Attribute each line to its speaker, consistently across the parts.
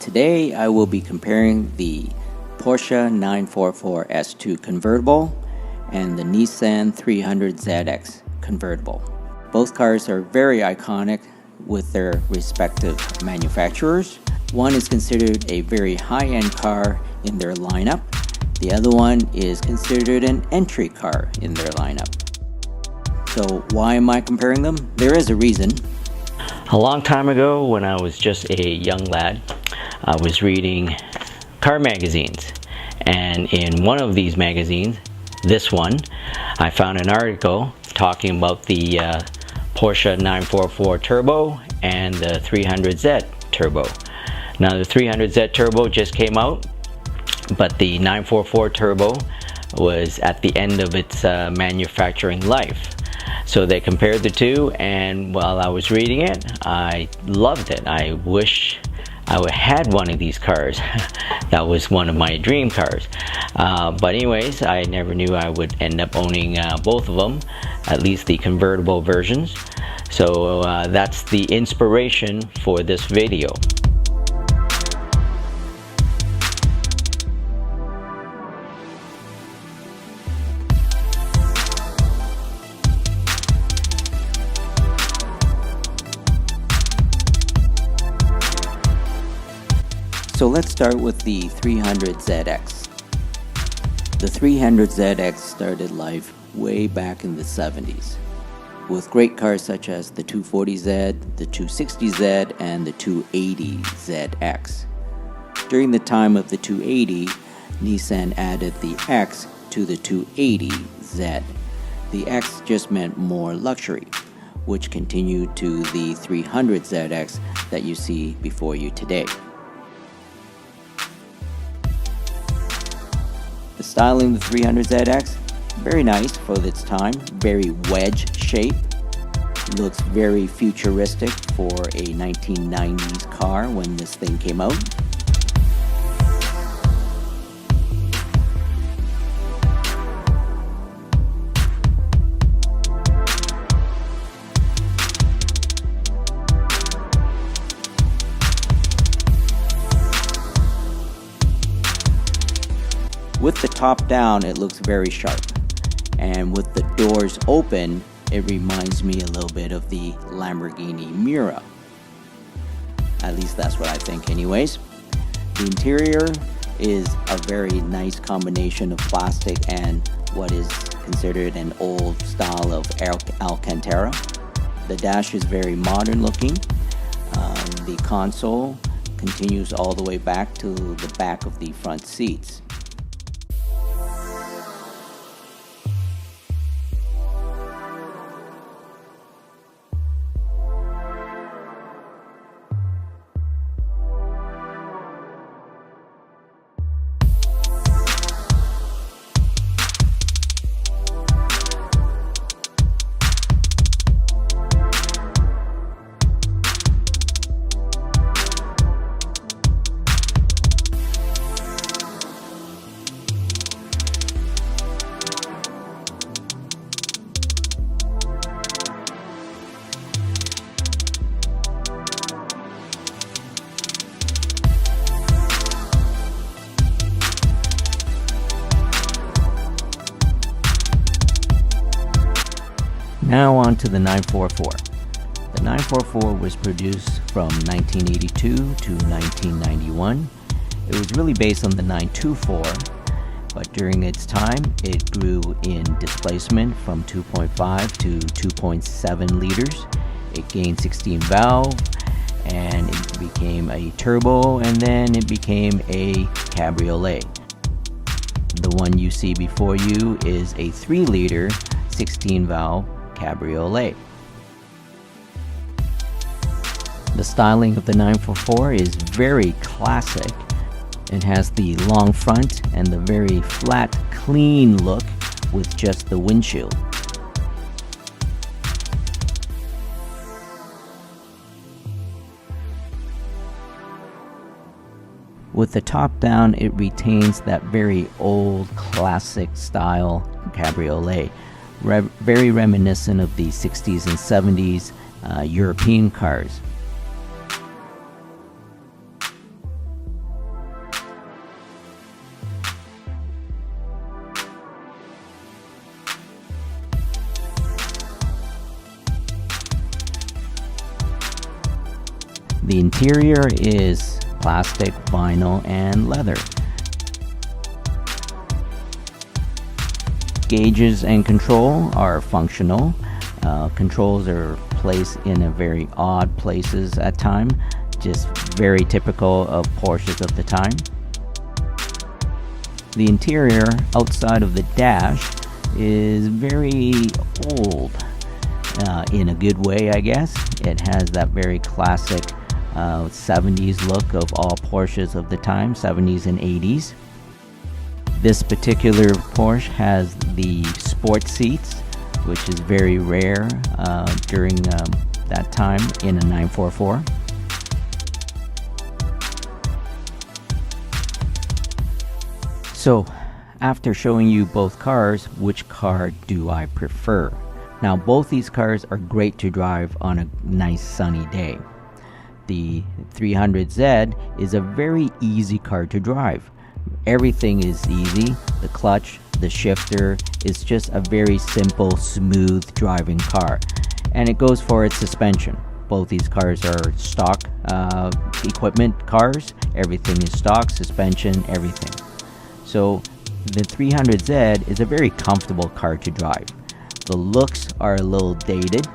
Speaker 1: Today I will be comparing the Porsche 944 S2 convertible and the Nissan 300ZX convertible. Both cars are very iconic with their respective manufacturers. One is considered a very high-end car in their lineup. The other one is considered an entry car in their lineup. So why am I comparing them? There is a reason.
Speaker 2: A long time ago, when I was just a young lad, I was reading car magazines, and in one of these magazines, this one, I found an article talking about the Porsche 944 Turbo and the 300Z Turbo. Now the 300Z Turbo just came out, but the 944 Turbo was at the end of its manufacturing life. So they compared the two, and while I was reading it, I loved it. I wish I had one of these cars. That was one of my dream cars. But anyways, I never knew I would end up owning both of them, at least the convertible versions. So that's the inspiration for this video.
Speaker 1: So let's start with the 300ZX. The 300ZX started life way back in the 70s with great cars such as the 240Z, the 260Z, and the 280ZX. During the time of the 280, Nissan added the X to the 280Z. The X just meant more luxury, which continued to the 300ZX that you see before you today. The styling of the 300ZX, very nice for its time, very wedge shape, looks very futuristic for a 1990s car when this thing came out. With the top down, it looks very sharp, and with the doors open, it reminds me a little bit of the Lamborghini Miura. At least that's what I think anyways. The interior is a very nice combination of plastic and what is considered an old style of Alcantara. The dash is very modern looking. The console continues all the way back to the back of the front seats. Now on to the 944. The 944 was produced from 1982 to 1991. It was really based on the 924, but during its time it grew in displacement from 2.5 to 2.7 liters. It gained 16 valve, and it became a turbo, and then it became a cabriolet. The one you see before you is a 3-liter 16 valve cabriolet. The styling of the 944 is very classic. It has the long front and the very flat, clean look with just the windshield. With the top down, it retains that very old classic style cabriolet, very reminiscent of the 60s and 70s European cars. The interior is plastic, vinyl, and leather. Gauges and control are functional. Controls are placed in a very odd places at times, just very typical of Porsches of the time. The interior outside of the dash is very old, in a good way, I guess. It has that very classic 70s look of all Porsches of the time, 70s and 80s. This particular Porsche has the sport seats, which is very rare during that time in a 944. So, after showing you both cars, which car do I prefer? Now, both these cars are great to drive on a nice sunny day. The 300Z is a very easy car to drive. Everything is easy. The clutch, the shifter, is just a very simple, smooth driving car. And it goes for its suspension. Both these cars are stock equipment cars. Everything is stock, suspension, everything. So the 300Z is a very comfortable car to drive. The looks are a little dated.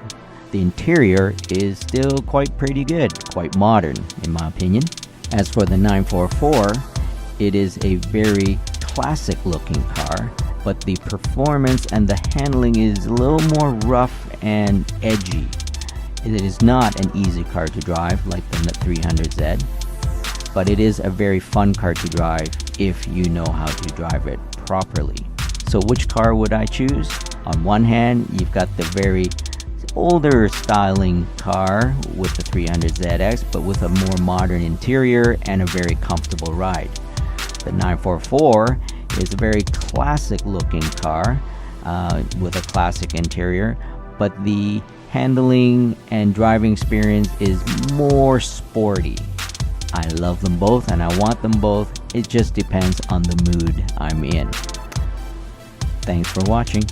Speaker 1: The interior is still quite pretty good, quite modern in my opinion. As for the 944, it is a very classic looking car, but the performance and the handling is a little more rough and edgy. It is not an easy car to drive like the 300Z, but it is a very fun car to drive if you know how to drive it properly. So which car would I choose? On one hand, you've got the very older styling car with the 300ZX, but with a more modern interior and a very comfortable ride. The 944 is a very classic looking car with a classic interior, but the handling and driving experience is more sporty. I love them both and I want them both. It just depends on the mood I'm in. Thanks for watching.